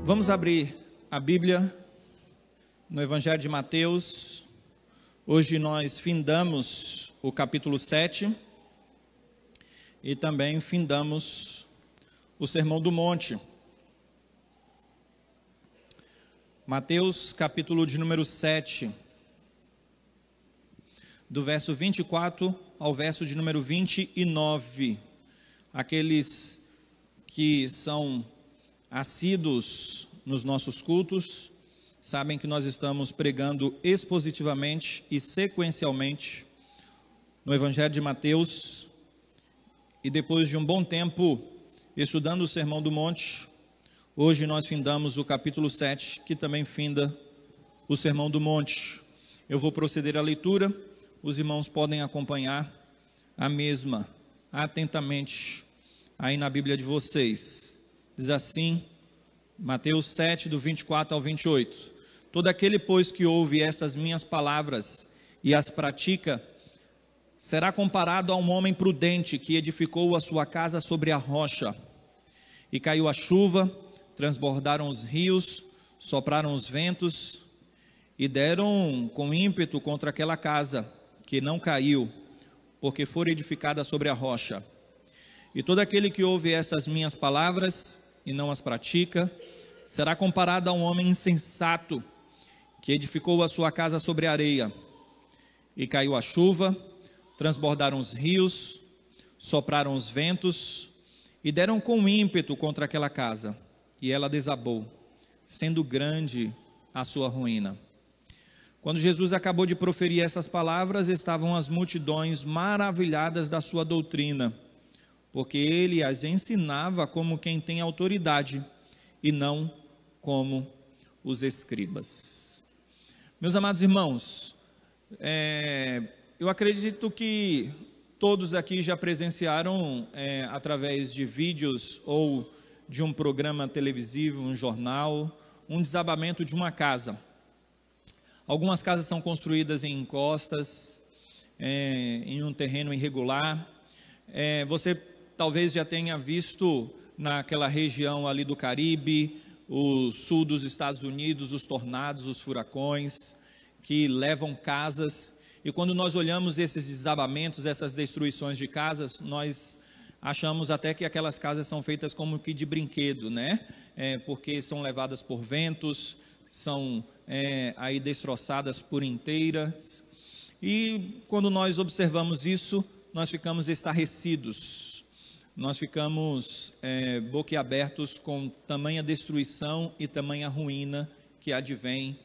Vamos abrir a Bíblia no Evangelho de Mateus. Hoje nós findamos o capítulo 7 e também findamos o Sermão do Monte. Mateus, capítulo de número 7, do verso 24 ao verso de número 29. Aqueles que são assíduos nos nossos cultos sabem que nós estamos pregando expositivamente e sequencialmente no Evangelho de Mateus, e depois de um bom tempo estudando o Sermão do Monte, hoje nós findamos o capítulo 7, que também finda o Sermão do Monte. Eu vou proceder à leitura, os irmãos podem acompanhar a mesma atentamente aí na Bíblia de vocês. Diz assim, Mateus 7, do 24 ao 28. Todo aquele, pois, que ouve essas minhas palavras e as pratica, será comparado a um homem prudente que edificou a sua casa sobre a rocha. E caiu a chuva, transbordaram os rios, sopraram os ventos, e deram com ímpeto contra aquela casa, que não caiu, porque fora edificada sobre a rocha. E todo aquele que ouve essas minhas palavras e não as pratica, será comparado a um homem insensato, que edificou a sua casa sobre a areia. E caiu a chuva, transbordaram os rios, sopraram os ventos, e deram com ímpeto contra aquela casa, e ela desabou, sendo grande a sua ruína. Quando Jesus acabou de proferir essas palavras, estavam as multidões maravilhadas da sua doutrina, porque ele as ensinava como quem tem autoridade, e não como os escribas. Meus amados irmãos, eu acredito que todos aqui já presenciaram, através de vídeos ou de um programa televisivo, um jornal, um desabamento de uma casa. Algumas casas são construídas em encostas, em um terreno irregular. Você talvez já tenha visto naquela região ali do Caribe, o sul dos Estados Unidos, os tornados, os furacões, que levam casas. E quando nós olhamos esses desabamentos, essas destruições de casas, nós achamos até que aquelas casas são feitas como que de brinquedo, né? Porque são levadas por ventos, são aí destroçadas por inteiras. E quando nós observamos isso, nós ficamos estarrecidos, nós ficamos boquiabertos com tamanha destruição e tamanha ruína que advém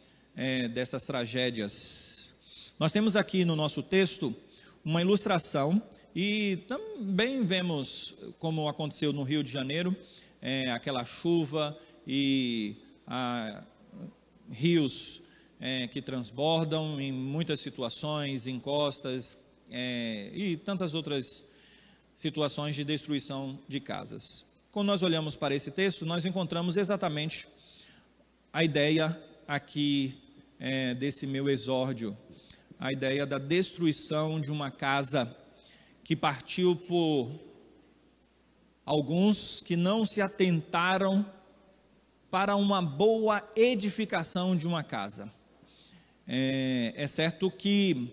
dessas tragédias. Nós temos aqui no nosso texto uma ilustração, e também vemos como aconteceu no Rio de Janeiro, aquela chuva e rios que transbordam em muitas situações, encostas e tantas outras situações de destruição de casas. Quando nós olhamos para esse texto, nós encontramos exatamente a ideia aqui desse meu exórdio, a ideia da destruição de uma casa que partiu por alguns que não se atentaram para uma boa edificação de uma casa. É certo que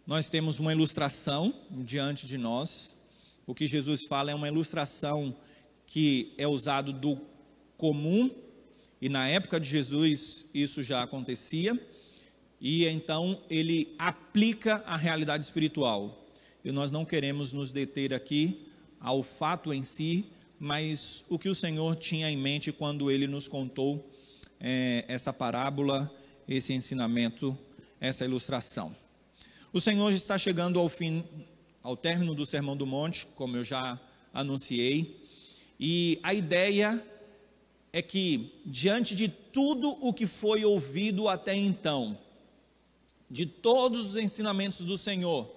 nós temos uma ilustração diante de nós. O que Jesus fala é uma ilustração que é usado do comum, e na época de Jesus isso já acontecia, e então ele aplica a realidade espiritual. E nós não queremos nos deter aqui ao fato em si, mas o que o Senhor tinha em mente quando ele nos contou essa parábola, esse ensinamento, essa ilustração. O Senhor está chegando ao término do Sermão do Monte, como eu já anunciei, e a ideia é que, diante de tudo o que foi ouvido até então, de todos os ensinamentos do Senhor,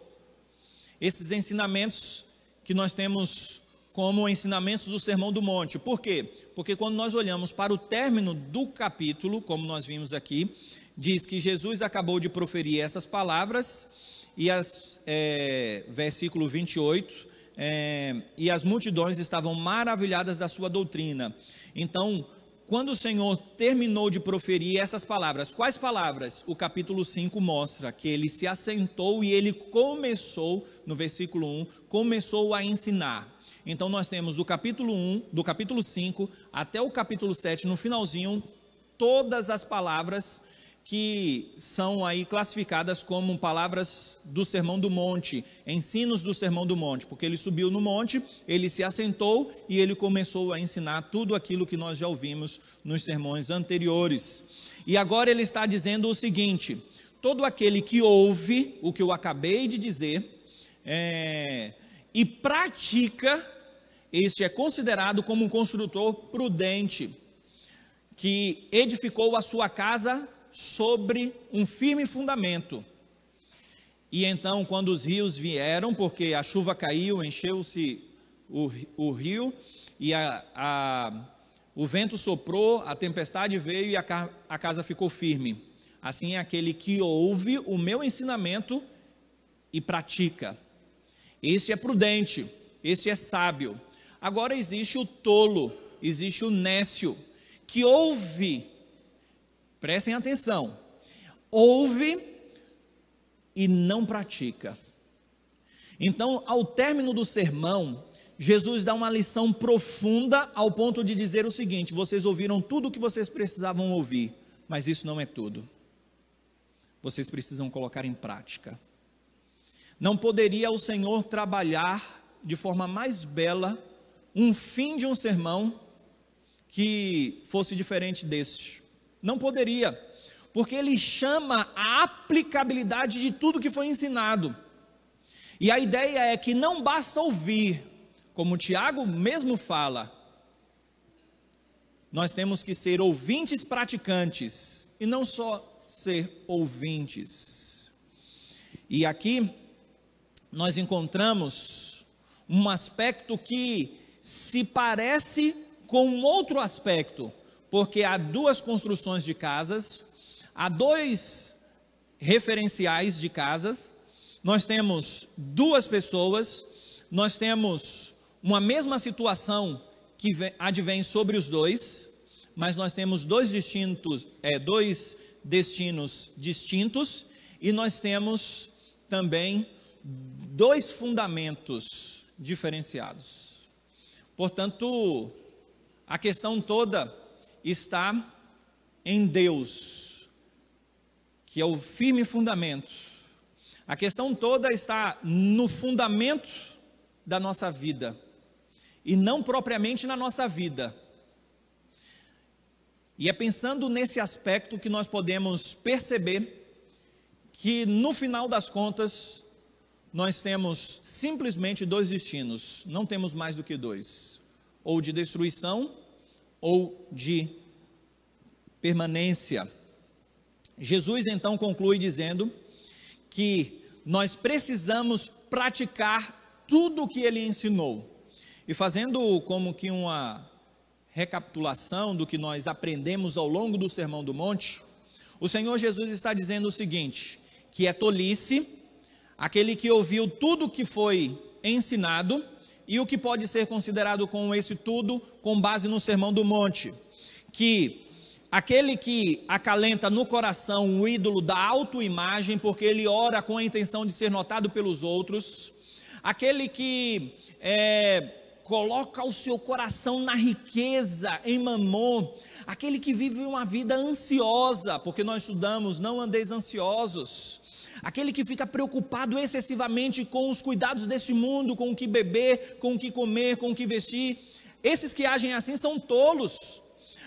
esses ensinamentos que nós temos como ensinamentos do Sermão do Monte. Por quê? Porque quando nós olhamos para o término do capítulo, como nós vimos aqui, diz que Jesus acabou de proferir essas palavras, e versículo 28, e as multidões estavam maravilhadas da sua doutrina. Então, quando o Senhor terminou de proferir essas palavras, quais palavras? O capítulo 5 mostra que ele se assentou e ele começou, no versículo 1, começou a ensinar. Então nós temos do capítulo 5 até o capítulo 7, no finalzinho, todas as palavras que são aí classificadas como palavras do Sermão do Monte, ensinos do Sermão do Monte, porque ele subiu no monte, ele se assentou e ele começou a ensinar tudo aquilo que nós já ouvimos nos sermões anteriores. E agora ele está dizendo o seguinte: todo aquele que ouve o que eu acabei de dizer e pratica, este é considerado como um construtor prudente, que edificou a sua casa sobre um firme fundamento. E então, quando os rios vieram, porque a chuva caiu, encheu-se o rio, e o vento soprou, a tempestade veio e a casa ficou firme. Assim é aquele que ouve o meu ensinamento e pratica. Esse é prudente, esse é sábio. Agora existe o tolo, existe o nécio, que ouve. Prestem atenção, ouve e não pratica. Então, ao término do sermão, Jesus dá uma lição profunda ao ponto de dizer o seguinte: vocês ouviram tudo o que vocês precisavam ouvir, mas isso não é tudo. Vocês precisam colocar em prática. Não poderia o Senhor trabalhar de forma mais bela um fim de um sermão que fosse diferente deste. Não poderia, porque ele chama a aplicabilidade de tudo que foi ensinado. E a ideia é que não basta ouvir, como Tiago mesmo fala, nós temos que ser ouvintes praticantes, e não só ser ouvintes. E aqui nós encontramos um aspecto que se parece com um outro aspecto, porque há duas construções de casas, há dois referenciais de casas, nós temos duas pessoas, nós temos uma mesma situação que advém sobre os dois, mas nós temos dois destinos distintos, e nós temos também dois fundamentos diferenciados. Portanto, a questão toda está em Deus, que é o firme fundamento. A questão toda está no fundamento da nossa vida, e não propriamente na nossa vida. E é pensando nesse aspecto que nós podemos perceber que no final das contas nós temos simplesmente dois destinos, não temos mais do que dois: ou de destruição ou de permanência. Jesus então conclui dizendo que nós precisamos praticar tudo o que ele ensinou. E fazendo como que uma recapitulação do que nós aprendemos ao longo do Sermão do Monte, o Senhor Jesus está dizendo o seguinte: que é tolice aquele que ouviu tudo o que foi ensinado, e o que pode ser considerado com esse tudo, com base no Sermão do Monte, que aquele que acalenta no coração o ídolo da autoimagem, porque ele ora com a intenção de ser notado pelos outros, aquele que coloca o seu coração na riqueza, em mamon, aquele que vive uma vida ansiosa, porque nós estudamos, não andeis ansiosos, aquele que fica preocupado excessivamente com os cuidados deste mundo, com o que beber, com o que comer, com o que vestir, esses que agem assim são tolos.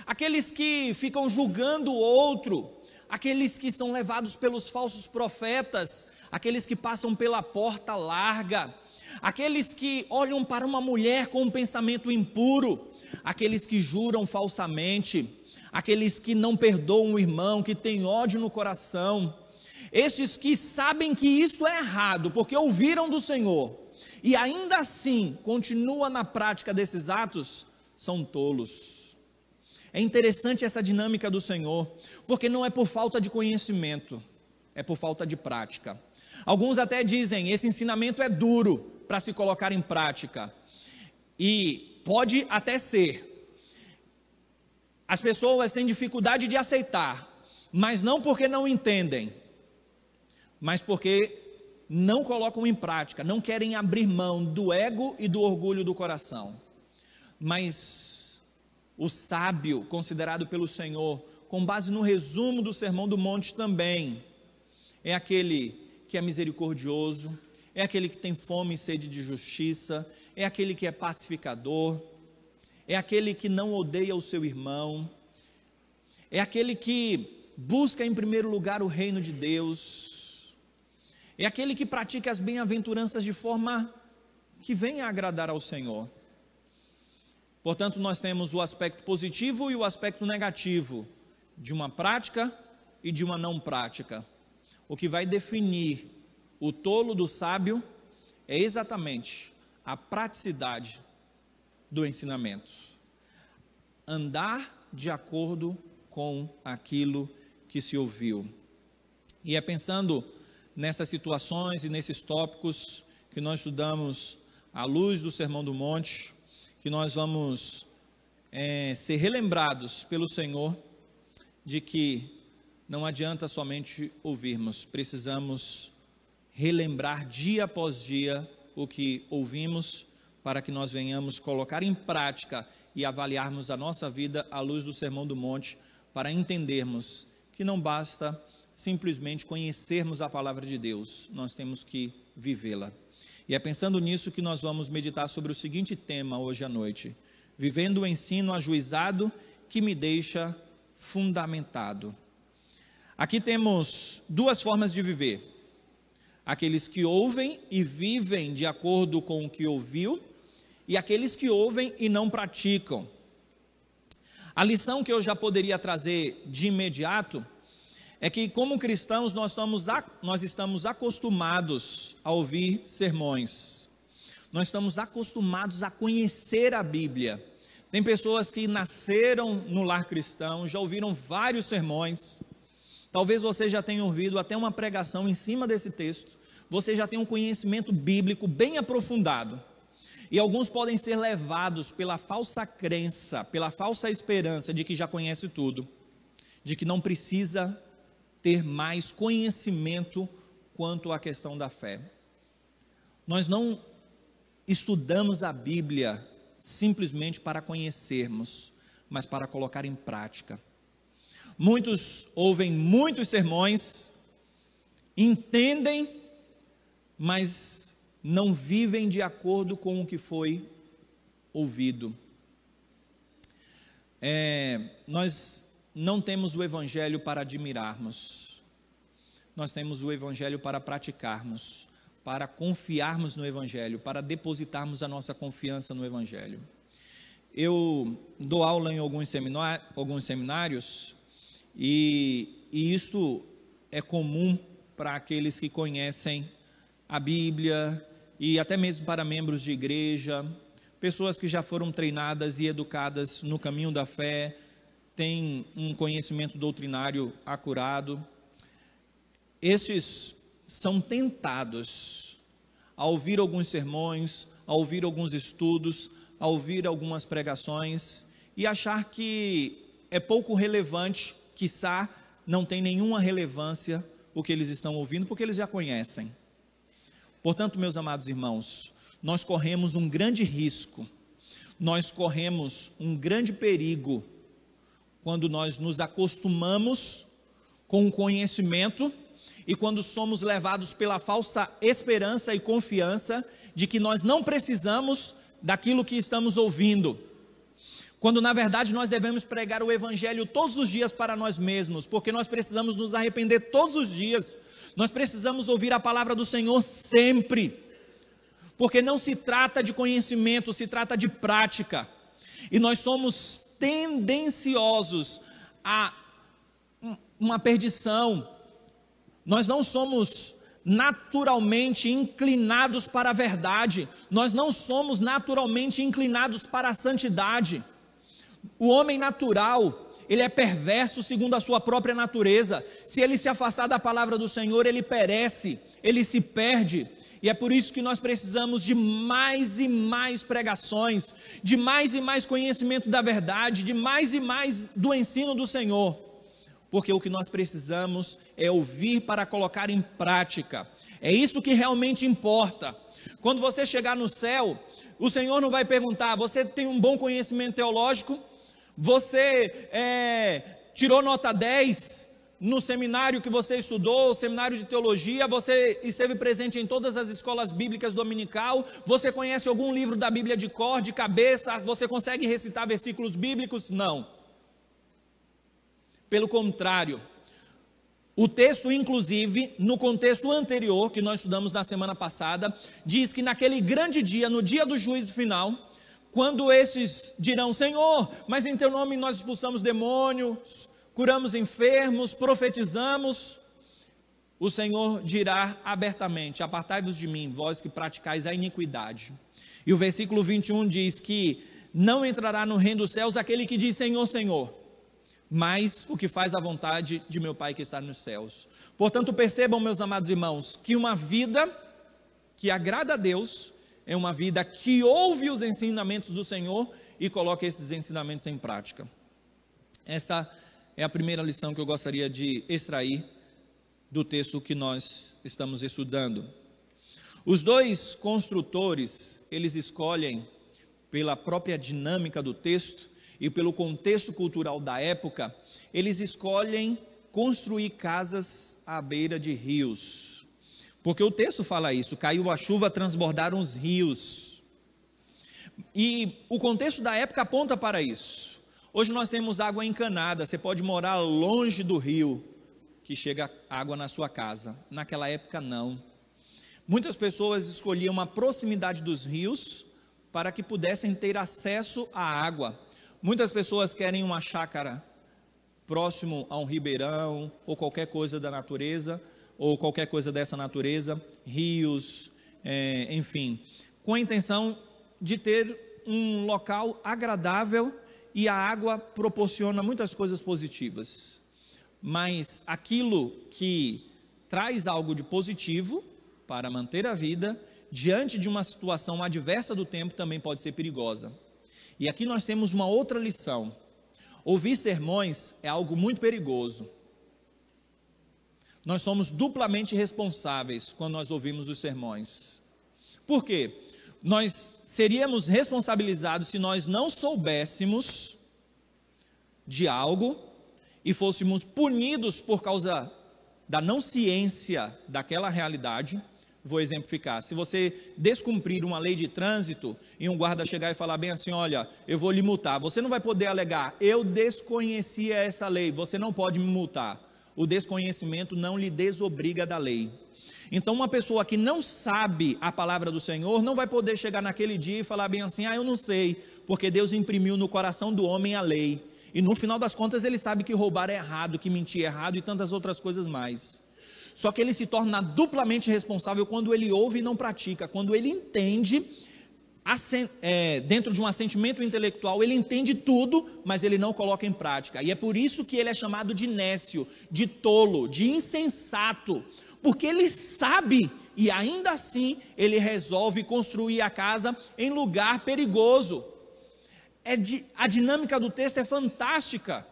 Aqueles que ficam julgando o outro, aqueles que são levados pelos falsos profetas, aqueles que passam pela porta larga, aqueles que olham para uma mulher com um pensamento impuro, aqueles que juram falsamente, aqueles que não perdoam o irmão, que têm ódio no coração, estes que sabem que isso é errado, porque ouviram do Senhor, e ainda assim continua na prática desses atos, são tolos. É interessante essa dinâmica do Senhor, porque não é por falta de conhecimento, é por falta de prática. Alguns até dizem, esse ensinamento é duro para se colocar em prática, e pode até ser. As pessoas têm dificuldade de aceitar, mas não porque não entendem, mas porque não colocam em prática, não querem abrir mão do ego e do orgulho do coração. Mas o sábio, considerado pelo Senhor, com base no resumo do Sermão do Monte também, é aquele que é misericordioso, é aquele que tem fome e sede de justiça, é aquele que é pacificador, é aquele que não odeia o seu irmão, é aquele que busca em primeiro lugar o reino de Deus, é aquele que pratica as bem-aventuranças de forma que venha a agradar ao Senhor. Portanto, nós temos o aspecto positivo e o aspecto negativo de uma prática e de uma não prática. O que vai definir o tolo do sábio é exatamente a praticidade do ensinamento. Andar de acordo com aquilo que se ouviu. E é pensando nessas situações e nesses tópicos que nós estudamos à luz do Sermão do Monte, que nós vamos ser relembrados pelo Senhor de que não adianta somente ouvirmos, precisamos relembrar dia após dia o que ouvimos, para que nós venhamos colocar em prática e avaliarmos a nossa vida à luz do Sermão do Monte, para entendermos que não basta simplesmente conhecermos a palavra de Deus, nós temos que vivê-la. E é pensando nisso que nós vamos meditar sobre o seguinte tema hoje à noite: vivendo o ensino ajuizado que me deixa fundamentado. Aqui temos duas formas de viver: aqueles que ouvem e vivem de acordo com o que ouviu, e aqueles que ouvem e não praticam. A lição que eu já poderia trazer de imediato é que, como cristãos, nós estamos acostumados a ouvir sermões, nós estamos acostumados a conhecer a Bíblia. Tem pessoas que nasceram no lar cristão, já ouviram vários sermões, talvez você já tenha ouvido até uma pregação em cima desse texto, você já tem um conhecimento bíblico bem aprofundado, e alguns podem ser levados pela falsa crença, pela falsa esperança de que já conhece tudo, de que não precisa ter mais conhecimento quanto à questão da fé. Nós não estudamos a Bíblia simplesmente para conhecermos, mas para colocar em prática. Muitos ouvem muitos sermões, entendem, mas não vivem de acordo com o que foi ouvido. Nós não temos o Evangelho para admirarmos, nós temos o Evangelho para praticarmos, para confiarmos no Evangelho, para depositarmos a nossa confiança no Evangelho. Eu dou aula em alguns seminários, e isto é comum para aqueles que conhecem a Bíblia, e até mesmo para membros de igreja, pessoas que já foram treinadas e educadas no caminho da fé, têm um conhecimento doutrinário acurado. Estes são tentados a ouvir alguns sermões, a ouvir alguns estudos, a ouvir algumas pregações e achar que é pouco relevante, quiçá não tem nenhuma relevância o que eles estão ouvindo, porque eles já conhecem. Portanto, meus amados irmãos, nós corremos um grande risco, nós corremos um grande perigo quando nós nos acostumamos com o conhecimento e quando somos levados pela falsa esperança e confiança de que nós não precisamos daquilo que estamos ouvindo, quando na verdade nós devemos pregar o Evangelho todos os dias para nós mesmos, porque nós precisamos nos arrepender todos os dias, nós precisamos ouvir a palavra do Senhor sempre, porque não se trata de conhecimento, se trata de prática, e nós somos tendenciosos a uma perdição, nós não somos naturalmente inclinados para a verdade, nós não somos naturalmente inclinados para a santidade. O homem natural, ele é perverso segundo a sua própria natureza. Se ele se afastar da palavra do Senhor, ele perece, ele se perde. E é por isso que nós precisamos de mais e mais pregações, de mais e mais conhecimento da verdade, de mais e mais do ensino do Senhor. Porque o que nós precisamos é ouvir para colocar em prática. É isso que realmente importa. Quando você chegar no céu, o Senhor não vai perguntar: você tem um bom conhecimento teológico? Você tirou nota 10 no seminário que você estudou, seminário de teologia? Você esteve presente em todas as escolas bíblicas dominical? Você conhece algum livro da Bíblia de cor, de cabeça? Você consegue recitar versículos bíblicos? Não. Pelo contrário, o texto, inclusive, no contexto anterior, que nós estudamos na semana passada, diz que naquele grande dia, no dia do juízo final, quando esses dirão: Senhor, mas em teu nome nós expulsamos demônios, curamos enfermos, profetizamos, o Senhor dirá abertamente: apartai-vos de mim, vós que praticais a iniquidade. E o versículo 21 diz que não entrará no reino dos céus aquele que diz: Senhor, Senhor, mas o que faz a vontade de meu Pai que está nos céus. Portanto, percebam, meus amados irmãos, que uma vida que agrada a Deus é uma vida que ouve os ensinamentos do Senhor e coloca esses ensinamentos em prática. Essa é a primeira lição que eu gostaria de extrair do texto que nós estamos estudando. Os dois construtores, eles escolhem, pela própria dinâmica do texto e pelo contexto cultural da época, eles escolhem construir casas à beira de rios, porque o texto fala isso: caiu a chuva, transbordaram os rios, e o contexto da época aponta para isso. Hoje nós temos água encanada, você pode morar longe do rio, que chega água na sua casa. Naquela época não. Muitas pessoas escolhiam a proximidade dos rios para que pudessem ter acesso à água. Muitas pessoas querem uma chácara próximo a um ribeirão, ou qualquer coisa da natureza, ou qualquer coisa dessa natureza, rios, enfim, com a intenção de ter um local agradável, e a água proporciona muitas coisas positivas. Mas aquilo que traz algo de positivo para manter a vida, diante de uma situação adversa do tempo, também pode ser perigosa. E aqui nós temos uma outra lição: ouvir sermões é algo muito perigoso. Nós somos duplamente responsáveis quando nós ouvimos os sermões. Por quê? Nós seríamos responsabilizados se nós não soubéssemos de algo e fôssemos punidos por causa da não ciência daquela realidade. Vou exemplificar: se você descumprir uma lei de trânsito e um guarda chegar e falar bem assim: olha, eu vou lhe multar, você não vai poder alegar: eu desconhecia essa lei. Você não pode me multar. O desconhecimento não lhe desobriga da lei. Então uma pessoa que não sabe a palavra do Senhor não vai poder chegar naquele dia e falar bem assim: eu não sei, porque Deus imprimiu no coração do homem a lei, e no final das contas ele sabe que roubar é errado, que mentir é errado e tantas outras coisas mais. Só que ele se torna duplamente responsável quando ele ouve e não pratica, quando ele entende, dentro de um assentimento intelectual, ele entende tudo, mas ele não coloca em prática. E é por isso que ele é chamado de nécio, de tolo, de insensato, porque ele sabe e ainda assim ele resolve construir a casa em lugar perigoso. A dinâmica do texto é fantástica.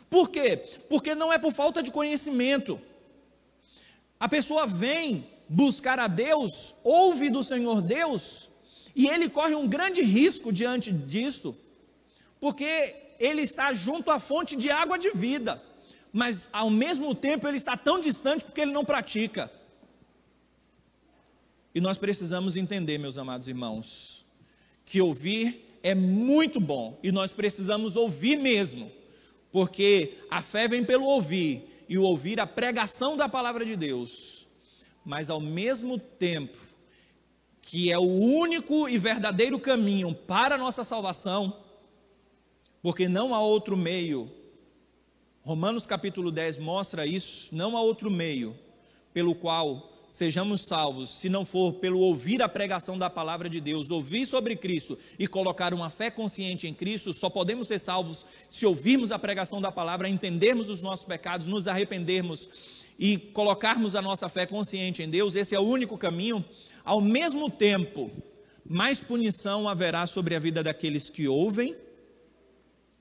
Por quê? Porque não é por falta de conhecimento. A pessoa vem buscar a Deus, ouve do Senhor Deus, e ele corre um grande risco diante disso, porque ele está junto à fonte de água de vida, mas ao mesmo tempo ele está tão distante porque ele não pratica. E nós precisamos entender, meus amados irmãos, que ouvir é muito bom, e nós precisamos ouvir mesmo, porque a fé vem pelo ouvir, e o ouvir a pregação da palavra de Deus. Mas ao mesmo tempo que é o único e verdadeiro caminho para a nossa salvação, porque não há outro meio, Romanos capítulo 10 mostra isso, não há outro meio pelo qual sejamos salvos, se não for pelo ouvir a pregação da palavra de Deus, ouvir sobre Cristo e colocar uma fé consciente em Cristo. Só podemos ser salvos se ouvirmos a pregação da palavra, entendermos os nossos pecados, nos arrependermos e colocarmos a nossa fé consciente em Deus, esse é o único caminho, ao mesmo tempo, mais punição haverá sobre a vida daqueles que ouvem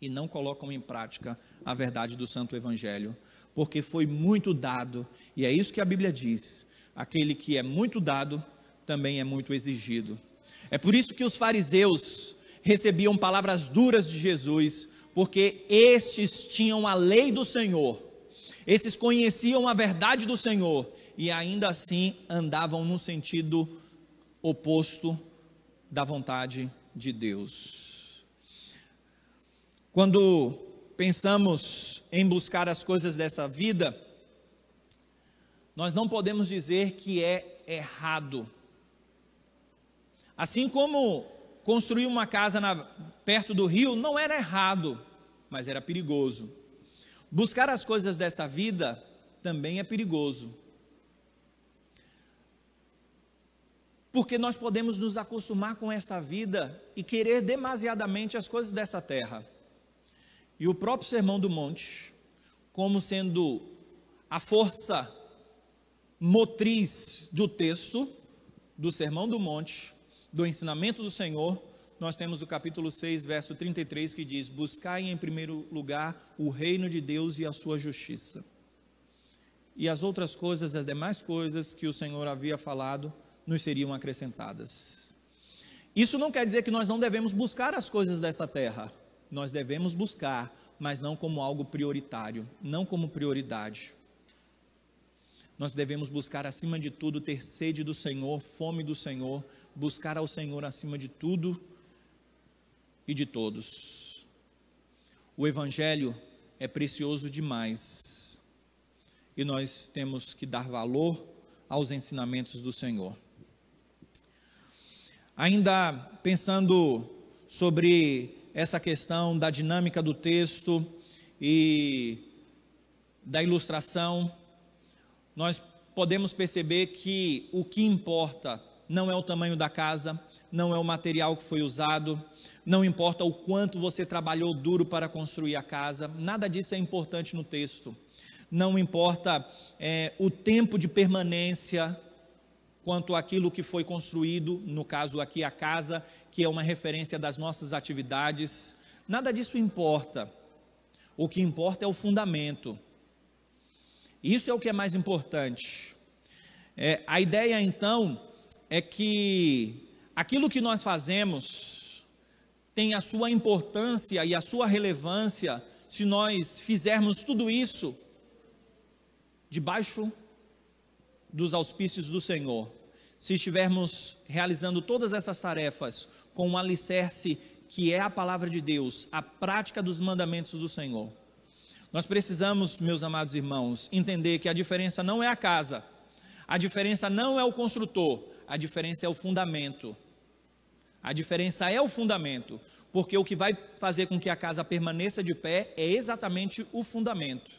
e não colocam em prática a verdade do Santo Evangelho, porque foi muito dado, e é isso que a Bíblia diz, aquele que é muito dado, também é muito exigido. É por isso que os fariseus recebiam palavras duras de Jesus, porque estes tinham a lei do Senhor, esses conheciam a verdade do Senhor, e ainda assim andavam no sentido oposto da vontade de Deus. Quando pensamos em buscar as coisas dessa vida, nós não podemos dizer que é errado. Assim como construir uma casa perto do rio não era errado, mas era perigoso. Buscar as coisas dessa vida também é perigoso. Porque nós podemos nos acostumar com esta vida e querer demasiadamente as coisas dessa terra. E o próprio Sermão do Monte, como sendo a força motriz do texto, do Sermão do Monte, do ensinamento do Senhor, nós temos o capítulo 6, verso 33, que diz: buscai em primeiro lugar o reino de Deus e a sua justiça. E as outras coisas, as demais coisas que o Senhor havia falado, nos seriam acrescentadas. Isso não quer dizer que nós não devemos buscar as coisas dessa terra. Nós devemos buscar, mas não como algo prioritário, não como prioridade. Nós devemos buscar acima de tudo, ter sede do Senhor, fome do Senhor, buscar ao Senhor acima de tudo e de todos. O Evangelho é precioso demais e nós temos que dar valor aos ensinamentos do Senhor. Ainda pensando sobre essa questão da dinâmica do texto e da ilustração, nós podemos perceber que o que importa não é o tamanho da casa, não é o material que foi usado, não importa o quanto você trabalhou duro para construir a casa, nada disso é importante no texto. Não importa o tempo de permanência, quanto àquilo que foi construído, no caso aqui a casa, que é uma referência das nossas atividades, nada disso importa. O que importa é o fundamento. Isso é o que é mais importante. A ideia então é que aquilo que nós fazemos tem a sua importância e a sua relevância se nós fizermos tudo isso debaixo dos auspícios do Senhor. Se estivermos realizando todas essas tarefas com um alicerce que é a palavra de Deus, a prática dos mandamentos do Senhor. Nós precisamos, meus amados irmãos, entender que a diferença não é a casa, a diferença não é o construtor, a diferença é o fundamento. A diferença é o fundamento, porque o que vai fazer com que a casa permaneça de pé é exatamente o fundamento.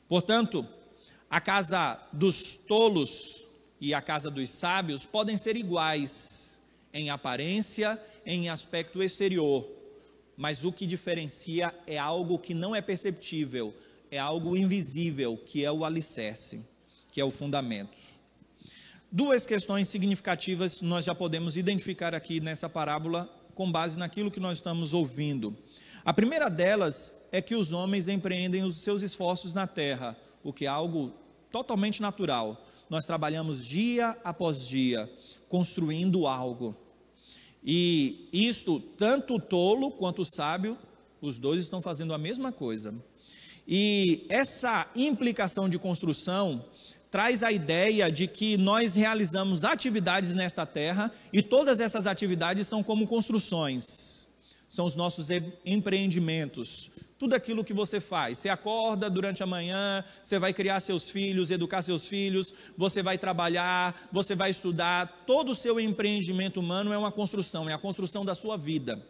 Portanto, a casa dos tolos e a casa dos sábios podem ser iguais em aparência, em aspecto exterior, mas o que diferencia é algo que não é perceptível, é algo invisível, que é o alicerce, que é o fundamento. Duas questões significativas nós já podemos identificar aqui nessa parábola com base naquilo que nós estamos ouvindo. A primeira delas é que os homens empreendem os seus esforços na terra, o que é algo totalmente natural. Nós trabalhamos dia após dia, construindo algo. E isto, tanto o tolo quanto o sábio, os dois estão fazendo a mesma coisa. E essa implicação de construção traz a ideia de que nós realizamos atividades nesta terra e todas essas atividades são como construções, são os nossos empreendimentos. Tudo aquilo que você faz, você acorda durante a manhã, você vai criar seus filhos, educar seus filhos, você vai trabalhar, você vai estudar, todo o seu empreendimento humano é uma construção, é a construção da sua vida.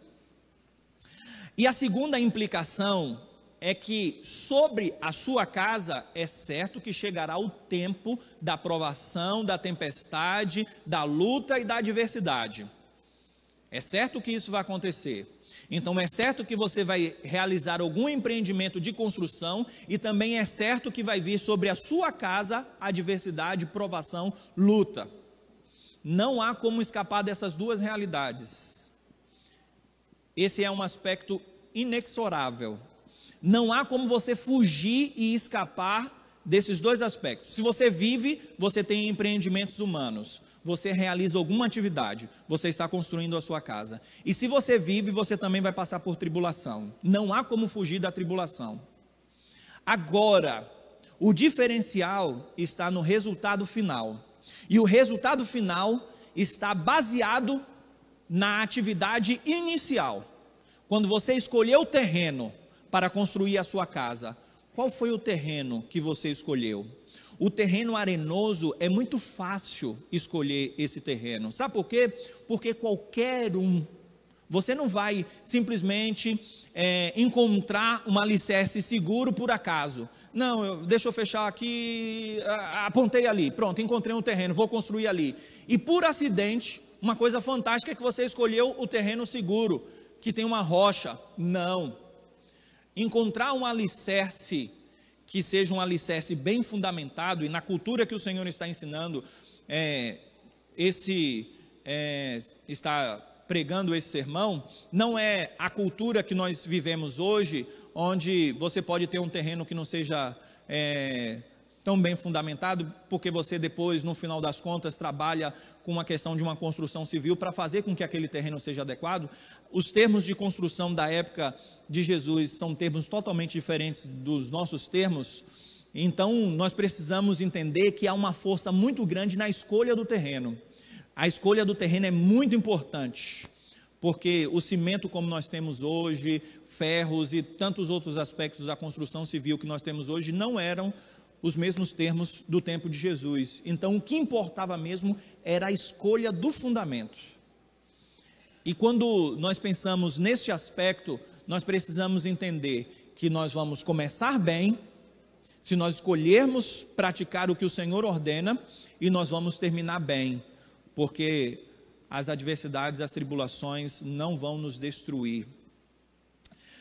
E a segunda implicação é que sobre a sua casa é certo que chegará o tempo da provação, da tempestade, da luta e da adversidade. É certo que isso vai acontecer. Então é certo que você vai realizar algum empreendimento de construção e também é certo que vai vir sobre a sua casa adversidade, provação, luta. Não há como escapar dessas duas realidades. Esse é um aspecto inexorável. Não há como você fugir e escapar desses dois aspectos. Se você vive, você tem empreendimentos humanos. Você realiza alguma atividade, você está construindo a sua casa. E se você vive, você também vai passar por tribulação. Não há como fugir da tribulação. Agora, o diferencial está no resultado final. E o resultado final está baseado na atividade inicial. Quando você escolheu o terreno para construir a sua casa, qual foi o terreno que você escolheu? O terreno arenoso é muito fácil escolher esse terreno. Sabe por quê? Porque qualquer um, você não vai simplesmente encontrar um alicerce seguro por acaso. Não, deixa eu fechar aqui, apontei ali, pronto, encontrei um terreno, vou construir ali. E por acidente, uma coisa fantástica é que você escolheu o terreno seguro, que tem uma rocha. Não. Encontrar um alicerce que seja um alicerce bem fundamentado, e na cultura que o Senhor está ensinando, está pregando esse sermão, não é a cultura que nós vivemos hoje, onde você pode ter um terreno que não seja tão bem fundamentado, porque você depois, no final das contas, trabalha com uma questão de uma construção civil para fazer com que aquele terreno seja adequado. Os termos de construção da época de Jesus são termos totalmente diferentes dos nossos termos, então nós precisamos entender que há uma força muito grande na escolha do terreno. A escolha do terreno é muito importante, porque o cimento como nós temos hoje, ferros e tantos outros aspectos da construção civil que nós temos hoje não eram os mesmos termos do tempo de Jesus. Então o que importava mesmo era a escolha do fundamento. E quando nós pensamos nesse aspecto, nós precisamos entender que nós vamos começar bem, se nós escolhermos praticar o que o Senhor ordena, e nós vamos terminar bem, porque as adversidades, as tribulações não vão nos destruir.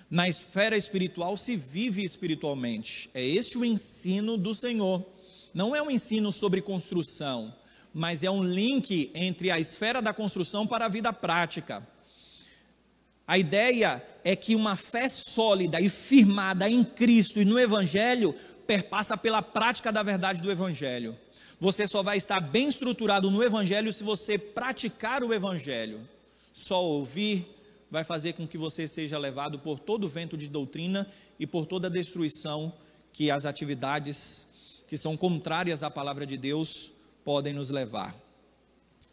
Na esfera espiritual se vive espiritualmente, é esse o ensino do Senhor. Não é um ensino sobre construção, mas é um link entre a esfera da construção para a vida prática. A ideia é que uma fé sólida e firmada em Cristo e no Evangelho perpassa pela prática da verdade do Evangelho. Você só vai estar bem estruturado no Evangelho se você praticar o Evangelho. Só ouvir vai fazer com que você seja levado por todo o vento de doutrina e por toda a destruição que as atividades que são contrárias à palavra de Deus podem nos levar.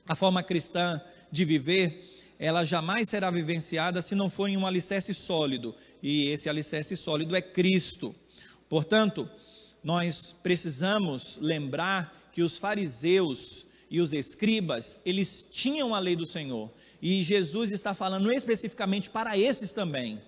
A forma cristã de viver, ela jamais será vivenciada se não for em um alicerce sólido, e esse alicerce sólido é Cristo. Portanto, nós precisamos lembrar que os fariseus e os escribas, eles tinham a lei do Senhor, e Jesus está falando especificamente para esses também,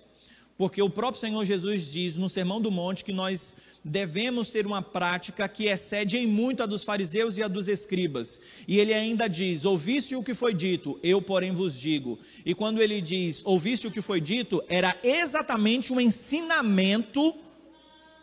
porque o próprio Senhor Jesus diz no Sermão do Monte que nós devemos ter uma prática que excede em muito a dos fariseus e a dos escribas, e ele ainda diz: ouviste o que foi dito, eu porém vos digo. E quando ele diz ouviste o que foi dito, era exatamente um ensinamento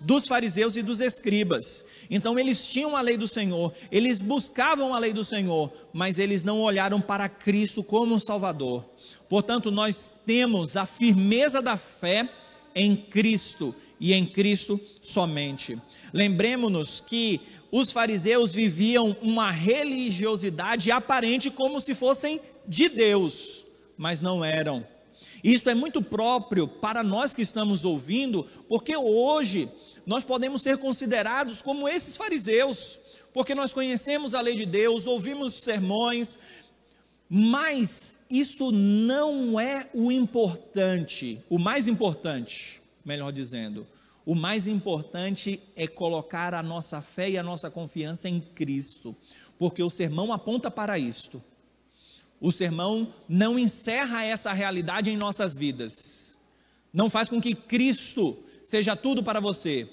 dos fariseus e dos escribas. Então eles tinham a lei do Senhor, eles buscavam a lei do Senhor, mas eles não olharam para Cristo como um Salvador. Portanto, nós temos a firmeza da fé em Cristo e em Cristo somente. Lembremos-nos que os fariseus viviam uma religiosidade aparente como se fossem de Deus, mas não eram. Isso é muito próprio para nós que estamos ouvindo, porque hoje nós podemos ser considerados como esses fariseus, porque nós conhecemos a lei de Deus, ouvimos sermões, mas isso não é o importante. O mais importante, melhor dizendo, o mais importante é colocar a nossa fé e a nossa confiança em Cristo, porque o sermão aponta para isto. O sermão não encerra essa realidade em nossas vidas, não faz com que Cristo seja tudo para você,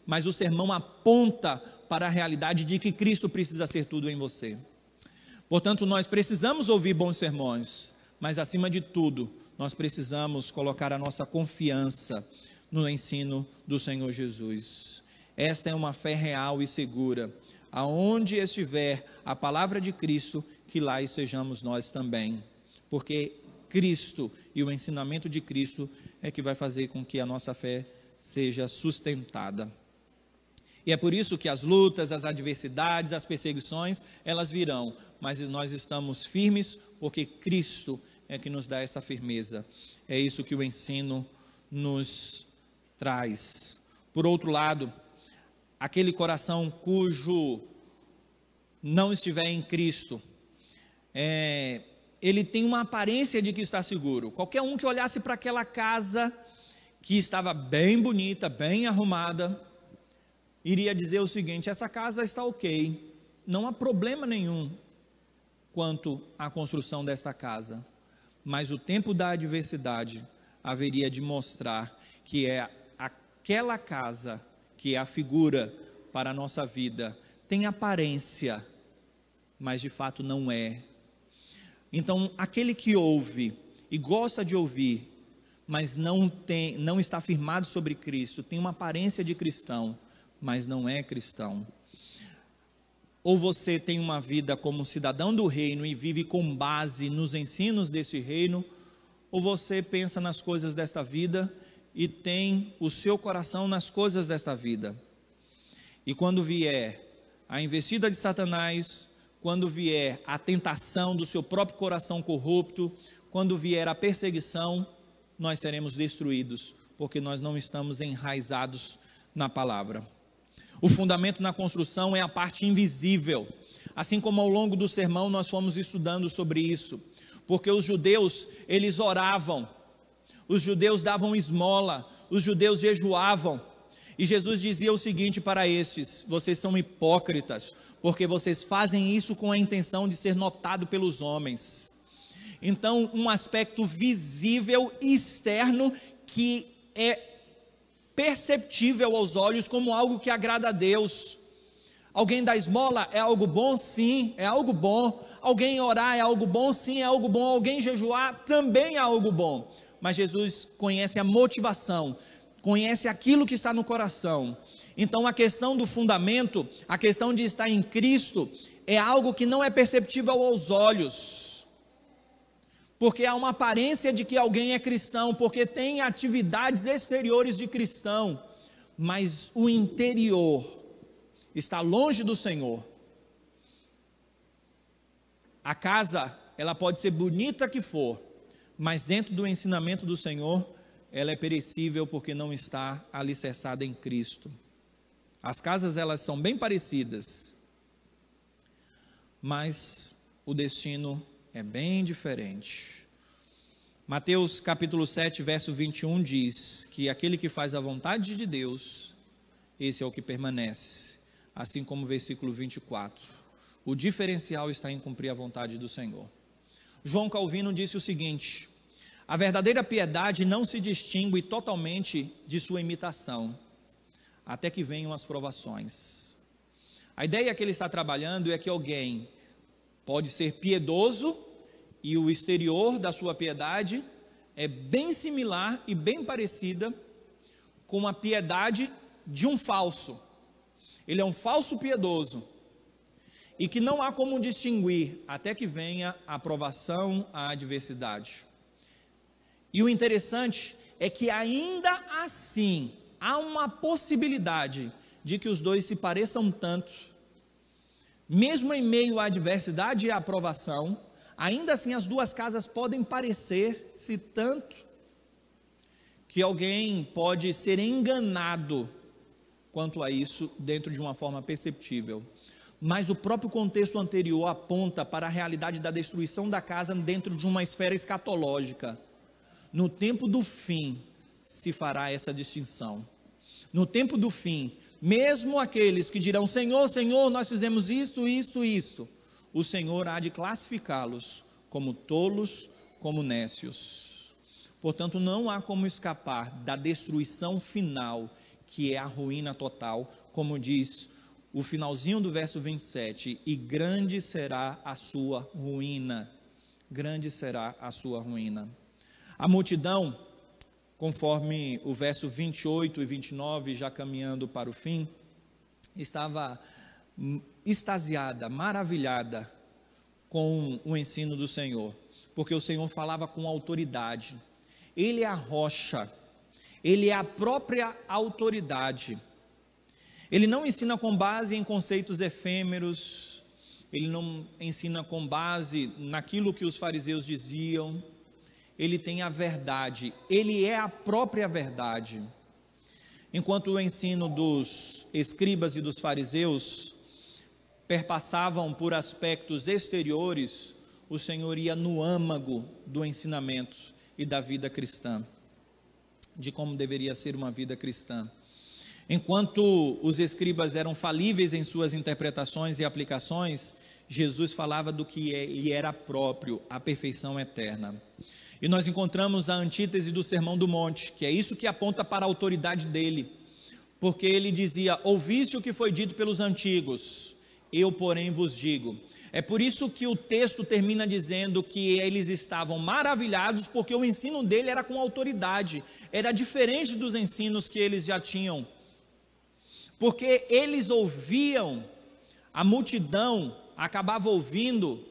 mas o sermão aponta para a realidade de que Cristo precisa ser tudo em você. Portanto, nós precisamos ouvir bons sermões, mas acima de tudo, nós precisamos colocar a nossa confiança no ensino do Senhor Jesus. Esta é uma fé real e segura. Aonde estiver a palavra de Cristo, que lá estejamos nós também, porque Cristo e o ensinamento de Cristo é que vai fazer com que a nossa fé seja sustentada. E é por isso que as lutas, as adversidades, as perseguições, elas virão, mas nós estamos firmes porque Cristo é que nos dá essa firmeza. É isso que o ensino nos traz. Por outro lado, aquele coração cujo não estiver em Cristo, ele tem uma aparência de que está seguro. Qualquer um que olhasse para aquela casa que estava bem bonita, bem arrumada, iria dizer o seguinte: essa casa está ok, não há problema nenhum quanto à construção desta casa, mas o tempo da adversidade haveria de mostrar que é aquela casa que é a figura para a nossa vida, tem aparência, mas de fato não é. Então, aquele que ouve e gosta de ouvir, mas não está firmado sobre Cristo, tem uma aparência de cristão, mas não é cristão. Ou você tem uma vida como cidadão do reino e vive com base nos ensinos desse reino, ou você pensa nas coisas desta vida e tem o seu coração nas coisas desta vida. E quando vier a investida de Satanás, quando vier a tentação do seu próprio coração corrupto, quando vier a perseguição, nós seremos destruídos, porque nós não estamos enraizados na palavra. O fundamento na construção é a parte invisível, assim como ao longo do sermão nós fomos estudando sobre isso, porque os judeus, eles oravam, os judeus davam esmola, os judeus jejuavam, e Jesus dizia o seguinte para estes: vocês são hipócritas, porque vocês fazem isso com a intenção de ser notado pelos homens. Então, um aspecto visível e externo que é perceptível aos olhos como algo que agrada a Deus. Alguém dar esmola é algo bom? Sim, é algo bom. Alguém orar é algo bom? Sim, é algo bom. Alguém jejuar também é algo bom. Mas Jesus conhece a motivação, conhece aquilo que está no coração. Então a questão do fundamento, a questão de estar em Cristo, é algo que não é perceptível aos olhos, porque há uma aparência de que alguém é cristão, porque tem atividades exteriores de cristão, mas o interior está longe do Senhor. A casa, ela pode ser bonita que for, mas dentro do ensinamento do Senhor, ela é perecível porque não está alicerçada em Cristo. As casas, elas são bem parecidas, mas o destino é bem diferente. Mateus capítulo 7, verso 21 diz que aquele que faz a vontade de Deus, esse é o que permanece, assim como o versículo 24, o diferencial está em cumprir a vontade do Senhor. João Calvino disse o seguinte: a verdadeira piedade não se distingue totalmente de sua imitação, até que venham as provações. A ideia que ele está trabalhando é que alguém pode ser piedoso e o exterior da sua piedade é bem similar e bem parecida com a piedade de um falso. Ele é um falso piedoso e que não há como distinguir até que venha a provação, a adversidade. E o interessante é que ainda assim há uma possibilidade de que os dois se pareçam tanto, mesmo em meio à adversidade e à aprovação, ainda assim as duas casas podem parecer-se tanto, que alguém pode ser enganado quanto a isso dentro de uma forma perceptível. Mas o próprio contexto anterior aponta para a realidade da destruição da casa dentro de uma esfera escatológica. No tempo do fim se fará essa distinção. No tempo do fim, mesmo aqueles que dirão: Senhor, Senhor, nós fizemos isto, o Senhor há de classificá-los como tolos, como nécios. Portanto, não há como escapar da destruição final, que é a ruína total, como diz o finalzinho do verso 27, e grande será a sua ruína. grande será a sua ruína. A multidão, conforme o verso 28 e 29, já caminhando para o fim, estava extasiada, maravilhada com o ensino do Senhor, porque o Senhor falava com autoridade. Ele é a rocha, Ele é a própria autoridade. Ele não ensina com base em conceitos efêmeros, Ele não ensina com base naquilo que os fariseus diziam. Ele tem a verdade, Ele é a própria verdade. Enquanto o ensino dos escribas e dos fariseus perpassavam por aspectos exteriores, o Senhor ia no âmago do ensinamento e da vida cristã, de como deveria ser uma vida cristã. Enquanto os escribas eram falíveis em suas interpretações e aplicações, Jesus falava do que lhe era próprio, a perfeição eterna. E nós encontramos a antítese do Sermão do Monte, que é isso que aponta para a autoridade dele, porque ele dizia: ouviste o que foi dito pelos antigos, eu porém vos digo. É por isso que o texto termina dizendo que eles estavam maravilhados, porque o ensino dele era com autoridade, era diferente dos ensinos que eles já tinham, porque eles ouviam, a multidão acabava ouvindo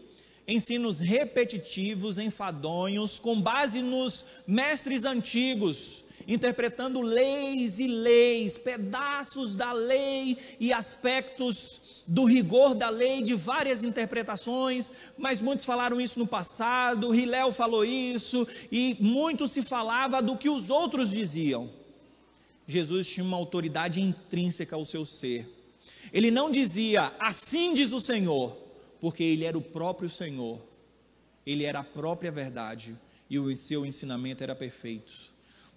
ensinos repetitivos, enfadonhos, com base nos mestres antigos, interpretando leis e leis, pedaços da lei e aspectos do rigor da lei, de várias interpretações, mas muitos falaram isso no passado, Hilel falou isso, e muito se falava do que os outros diziam. Jesus tinha uma autoridade intrínseca ao seu ser. Ele não dizia, assim diz o Senhor, porque Ele era o próprio Senhor, Ele era a própria verdade, e o seu ensinamento era perfeito.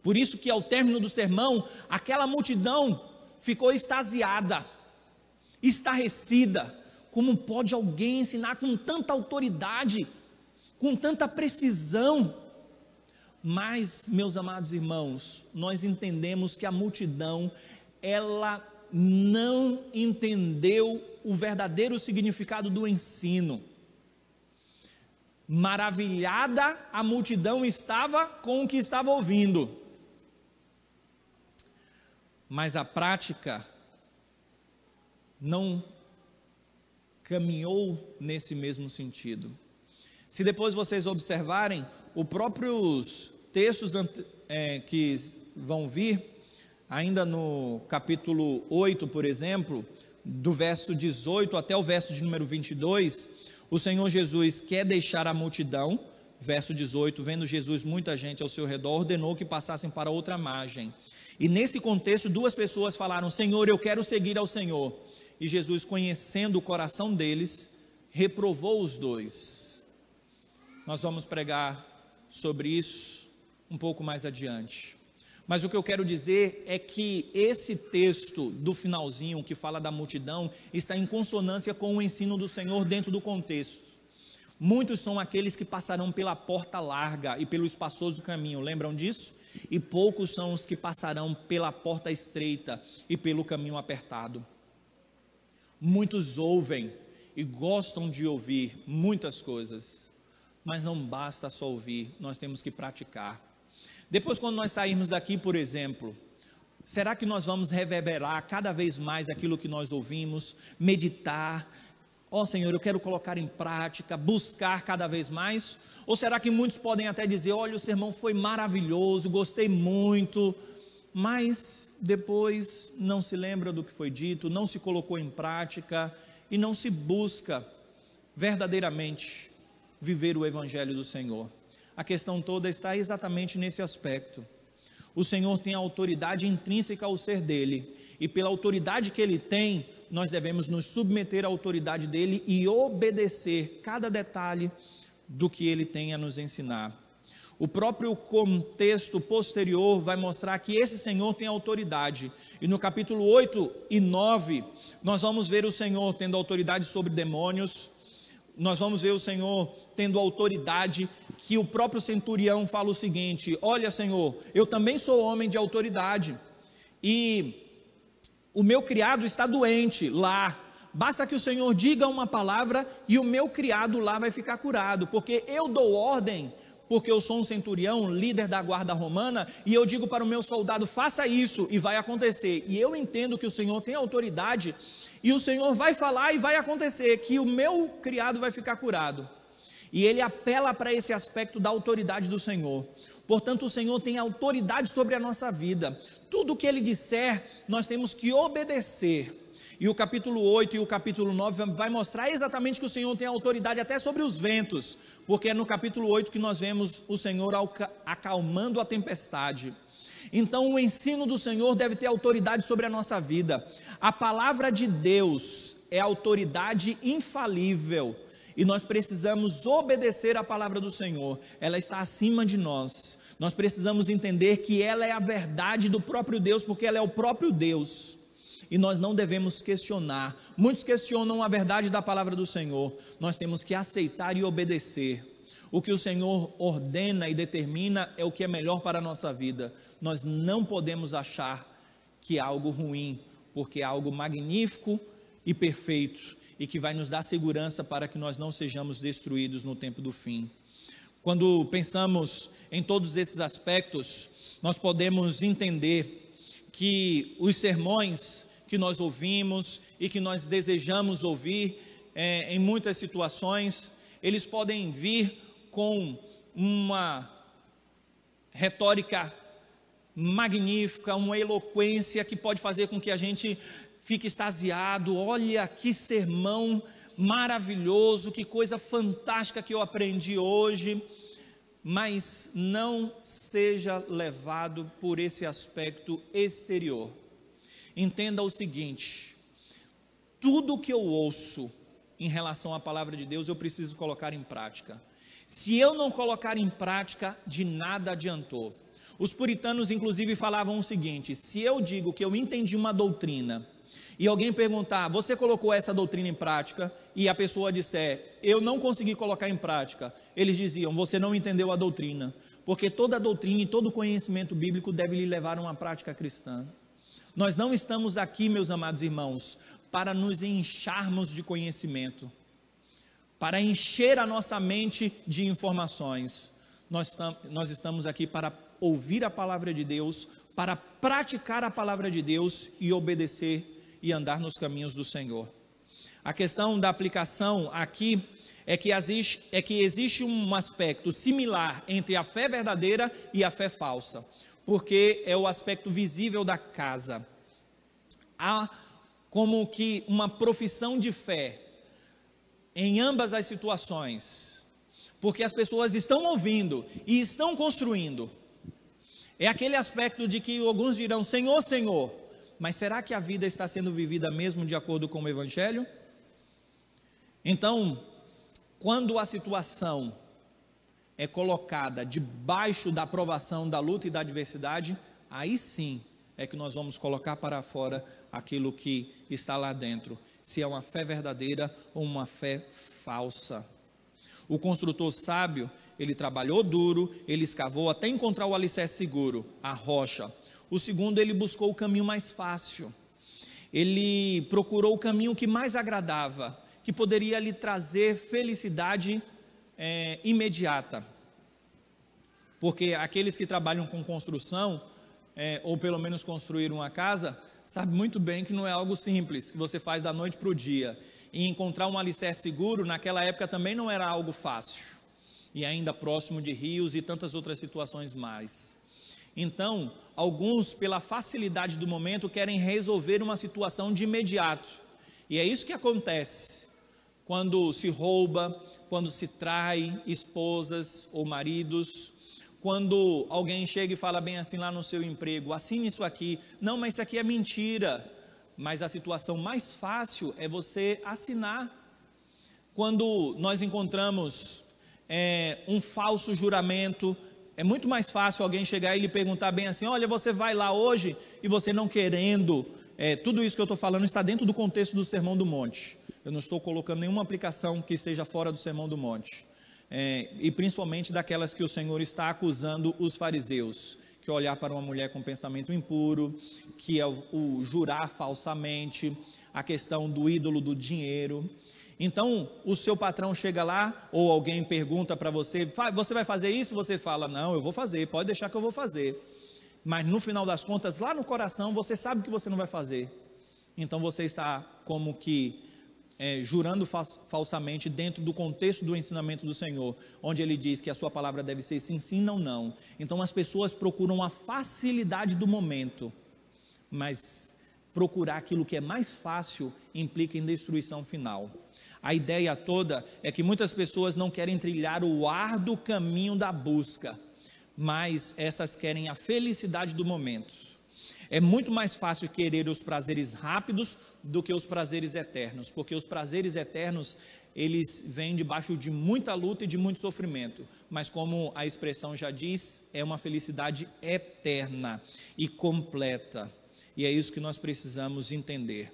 Por isso que ao término do sermão, aquela multidão ficou extasiada, estarrecida. Como pode alguém ensinar com tanta autoridade, com tanta precisão? Mas, meus amados irmãos, nós entendemos que a multidão, ela não entendeu o verdadeiro significado do ensino. Maravilhada a multidão estava com o que estava ouvindo, mas a prática não caminhou nesse mesmo sentido. Se depois vocês observarem, os próprios textos que vão vir, ainda no capítulo 8, por exemplo, do verso 18 até o verso de número 22, o Senhor Jesus quer deixar a multidão, verso 18, vendo Jesus muita gente ao seu redor, ordenou que passassem para outra margem. E nesse contexto, duas pessoas falaram: Senhor, eu quero seguir ao Senhor. E Jesus, conhecendo o coração deles, reprovou os dois. Nós vamos pregar sobre isso um pouco mais adiante. Mas o que eu quero dizer é que esse texto do finalzinho, que fala da multidão, está em consonância com o ensino do Senhor dentro do contexto. Muitos são aqueles que passarão pela porta larga e pelo espaçoso caminho, lembram disso? E poucos são os que passarão pela porta estreita e pelo caminho apertado. Muitos ouvem e gostam de ouvir muitas coisas, mas não basta só ouvir, nós temos que praticar. Depois, quando nós sairmos daqui, por exemplo, será que nós vamos reverberar cada vez mais aquilo que nós ouvimos, meditar? Ó Senhor, eu quero colocar em prática, buscar cada vez mais? Ou será que muitos podem até dizer: olha, o sermão foi maravilhoso, gostei muito, mas depois não se lembra do que foi dito, não se colocou em prática e não se busca verdadeiramente viver o Evangelho do Senhor. A questão toda está exatamente nesse aspecto. O Senhor tem a autoridade intrínseca ao ser dele, e pela autoridade que ele tem, nós devemos nos submeter à autoridade dele e obedecer cada detalhe do que ele tem a nos ensinar. O próprio contexto posterior vai mostrar que esse Senhor tem autoridade, e no capítulo 8 e 9, nós vamos ver o Senhor tendo autoridade sobre demônios. Nós vamos ver o Senhor tendo autoridade, que o próprio centurião fala o seguinte: olha Senhor, eu também sou homem de autoridade, e o meu criado está doente lá, Basta que o Senhor diga uma palavra e o meu criado lá vai ficar curado, porque eu dou ordem, porque eu sou um centurião, líder da guarda romana, e eu digo para o meu soldado, faça isso, e vai acontecer. E eu entendo que o Senhor tem autoridade, e o Senhor vai falar e vai acontecer, que o meu criado vai ficar curado. E ele apela para esse aspecto da autoridade do Senhor. Portanto, o Senhor tem autoridade sobre a nossa vida. Tudo o que Ele disser, nós temos que obedecer. E o capítulo 8 e o capítulo 9 vai mostrar exatamente que o Senhor tem autoridade até sobre os ventos, porque é no capítulo 8 que nós vemos o Senhor acalmando a tempestade. Então o ensino do Senhor deve ter autoridade sobre a nossa vida. A palavra de Deus é autoridade infalível, e nós precisamos obedecer a palavra do Senhor. Ela está acima de nós. Nós precisamos entender que ela é a verdade do próprio Deus, porque ela é o próprio Deus. E nós não devemos questionar. Muitos questionam a verdade da palavra do Senhor. Nós temos que aceitar e obedecer. O que o Senhor ordena e determina é o que é melhor para a nossa vida. Nós não podemos achar que é algo ruim, porque é algo magnífico e perfeito, e que vai nos dar segurança para que nós não sejamos destruídos no tempo do fim. Quando pensamos em todos esses aspectos, nós podemos entender que os sermões que nós ouvimos e que nós desejamos ouvir, em muitas situações, eles podem vir com uma retórica magnífica, uma eloquência que pode fazer com que a gente fique extasiado. Olha que sermão maravilhoso, que coisa fantástica que eu aprendi hoje. Mas não seja levado por esse aspecto exterior. Entenda o seguinte: tudo que eu ouço em relação à palavra de Deus, eu preciso colocar em prática. Se eu não colocar em prática, de nada adiantou. Os puritanos inclusive falavam o seguinte: se eu digo que eu entendi uma doutrina, e alguém perguntar, você colocou essa doutrina em prática? E a pessoa disser, eu não consegui colocar em prática. Eles diziam, você não entendeu a doutrina. Porque toda doutrina e todo conhecimento bíblico deve lhe levar a uma prática cristã. Nós não estamos aqui, meus amados irmãos, para nos encharmos de conhecimento, para encher a nossa mente de informações. Nós estamos aqui para ouvir a palavra de Deus, para praticar a palavra de Deus e obedecer e andar nos caminhos do Senhor. A questão da aplicação aqui é que existe um aspecto similar entre a fé verdadeira e a fé falsa, porque é o aspecto visível da casa. Há como que uma profissão de fé em ambas as situações, porque as pessoas estão ouvindo e estão construindo. É aquele aspecto de que alguns dirão, Senhor, Senhor, mas será que a vida está sendo vivida mesmo de acordo com o Evangelho? Então, quando a situação é colocada debaixo da provação, da luta e da adversidade, aí sim é que nós vamos colocar para fora aquilo que está lá dentro, se é uma fé verdadeira ou uma fé falsa. O construtor sábio, ele trabalhou duro, ele escavou até encontrar o alicerce seguro, a rocha. O segundo, ele buscou o caminho mais fácil, ele procurou o caminho que mais agradava, que poderia lhe trazer felicidade imediata, porque aqueles que trabalham com construção, ou pelo menos construir uma casa, sabe muito bem que não é algo simples, que você faz da noite para o dia, e encontrar um alicerce seguro, naquela época também não era algo fácil, e ainda próximo de rios e tantas outras situações mais. Então, alguns, pela facilidade do momento, querem resolver uma situação de imediato, e é isso que acontece, quando se rouba, quando se trai esposas ou maridos, quando alguém chega e fala bem assim lá no seu emprego, assine isso aqui, não, mas isso aqui é mentira, mas a situação mais fácil é você assinar. Quando nós encontramos um falso juramento, é muito mais fácil alguém chegar e lhe perguntar bem assim, olha, você vai lá hoje, e você não querendo, tudo isso que eu estou falando está dentro do contexto do Sermão do Monte, eu não estou colocando nenhuma aplicação que esteja fora do Sermão do Monte, e principalmente daquelas que o Senhor está acusando os fariseus, que é olhar para uma mulher com pensamento impuro, que é o jurar falsamente, a questão do ídolo do dinheiro. Então, o seu patrão chega lá, ou alguém pergunta para você, você vai fazer isso? Você fala, não, eu vou fazer, pode deixar que eu vou fazer. Mas no final das contas, lá no coração, você sabe que você não vai fazer. Então você está como que jurando falsamente dentro do contexto do ensinamento do Senhor, onde Ele diz que a sua palavra deve ser sim, sim, não, não. Então as pessoas procuram a facilidade do momento, mas procurar aquilo que é mais fácil implica em destruição final. A ideia toda é que muitas pessoas não querem trilhar o árduo caminho da busca, mas essas querem a felicidade do momento. É muito mais fácil querer os prazeres rápidos do que os prazeres eternos, porque os prazeres eternos, eles vêm debaixo de muita luta e de muito sofrimento, mas como a expressão já diz, é uma felicidade eterna e completa, e é isso que nós precisamos entender.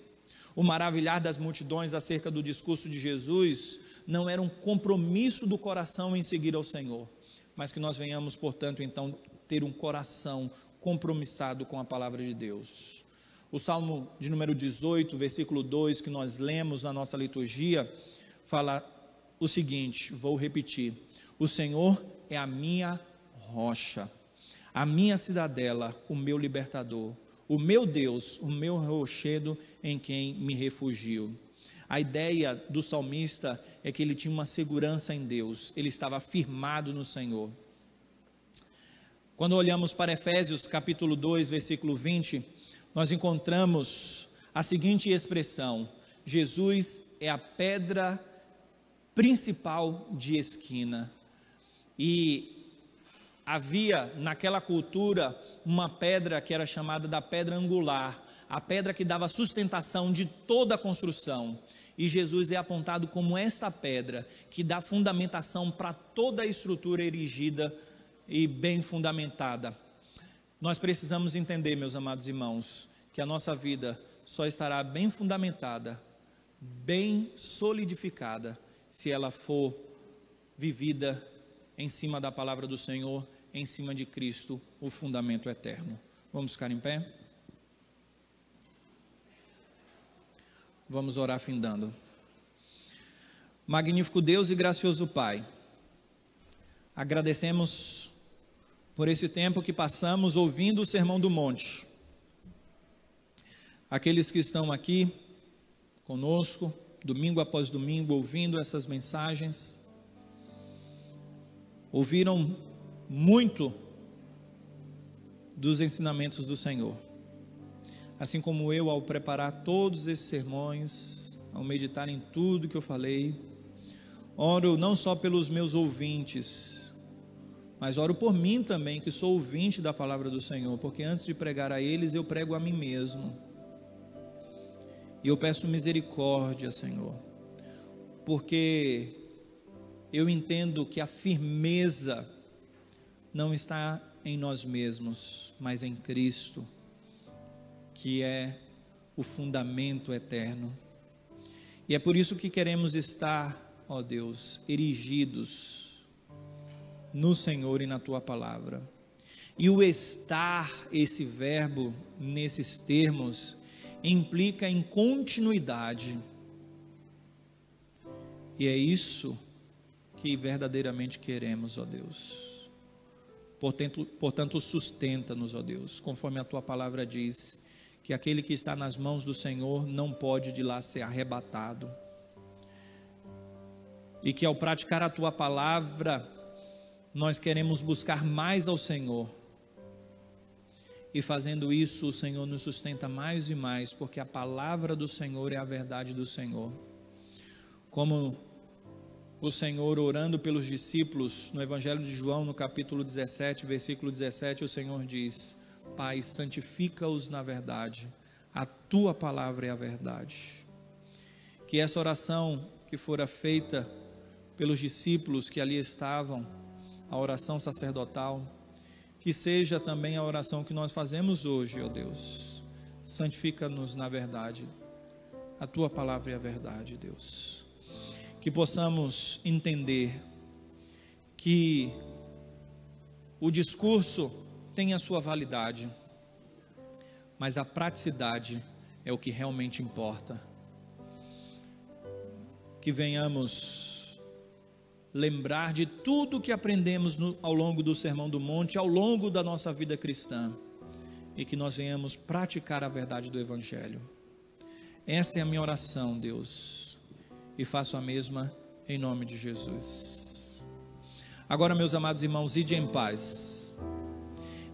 O maravilhar das multidões acerca do discurso de Jesus não era um compromisso do coração em seguir ao Senhor, mas que nós venhamos, portanto, então, ter um coração compromissado com a palavra de Deus. O Salmo de número 18, versículo 2, que nós lemos na nossa liturgia, fala o seguinte, vou repetir: o Senhor é a minha rocha, a minha cidadela, o meu libertador, o meu Deus, o meu rochedo em quem me refugio. A ideia do salmista é que ele tinha uma segurança em Deus, ele estava firmado no Senhor. Quando olhamos para Efésios capítulo 2, versículo 20, nós encontramos a seguinte expressão: Jesus é a pedra principal de esquina. E havia naquela cultura uma pedra que era chamada da pedra angular, a pedra que dava sustentação de toda a construção. E Jesus é apontado como esta pedra que dá fundamentação para toda a estrutura erigida e bem fundamentada. Nós precisamos entender, meus amados irmãos, que a nossa vida só estará bem fundamentada, bem solidificada, se ela for vivida em cima da palavra do Senhor, em cima de Cristo, o fundamento eterno. Vamos ficar em pé? Vamos orar findando. Magnífico Deus e gracioso Pai, agradecemos por esse tempo que passamos ouvindo o Sermão do Monte. Aqueles que estão aqui conosco, domingo após domingo, ouvindo essas mensagens, ouviram muito dos ensinamentos do Senhor. Assim como eu, ao preparar todos esses sermões, ao meditar em tudo que eu falei, oro não só pelos meus ouvintes, mas oro por mim também, que sou ouvinte da palavra do Senhor, porque antes de pregar a eles, eu prego a mim mesmo. E eu peço misericórdia, Senhor, porque eu entendo que a firmeza não está em nós mesmos, mas em Cristo, que é o fundamento eterno. E é por isso que queremos estar, ó Deus, erigidos no Senhor e na Tua palavra. E o estar, esse verbo, nesses termos, implica em continuidade. E é isso que verdadeiramente queremos, ó Deus. Portanto, sustenta-nos, ó Deus, conforme a Tua palavra diz, que aquele que está nas mãos do Senhor não pode de lá ser arrebatado. E que ao praticar a Tua palavra, nós queremos buscar mais ao Senhor, e fazendo isso, o Senhor nos sustenta mais e mais, porque a palavra do Senhor é a verdade do Senhor. Como o Senhor orando pelos discípulos, no Evangelho de João, no capítulo 17, versículo 17, o Senhor diz: Pai, santifica-os na verdade, a Tua palavra é a verdade. Que essa oração que fora feita pelos discípulos que ali estavam, a oração sacerdotal, que seja também a oração que nós fazemos hoje, ó Deus. Santifica-nos na verdade, a Tua palavra é a verdade, Deus. Que possamos entender que o discurso tem a sua validade, mas a praticidade é o que realmente importa. Que venhamos lembrar de tudo que aprendemos ao longo do Sermão do Monte, ao longo da nossa vida cristã, e que nós venhamos praticar a verdade do Evangelho. Essa é a minha oração, Deus, e faço a mesma em nome de Jesus. Agora, meus amados irmãos, ide em paz,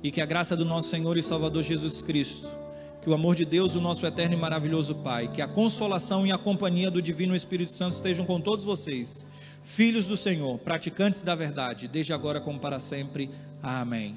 e que a graça do nosso Senhor e Salvador Jesus Cristo, que o amor de Deus, o nosso eterno e maravilhoso Pai, que a consolação e a companhia do Divino Espírito Santo estejam com todos vocês, filhos do Senhor, praticantes da verdade, desde agora como para sempre. Amém.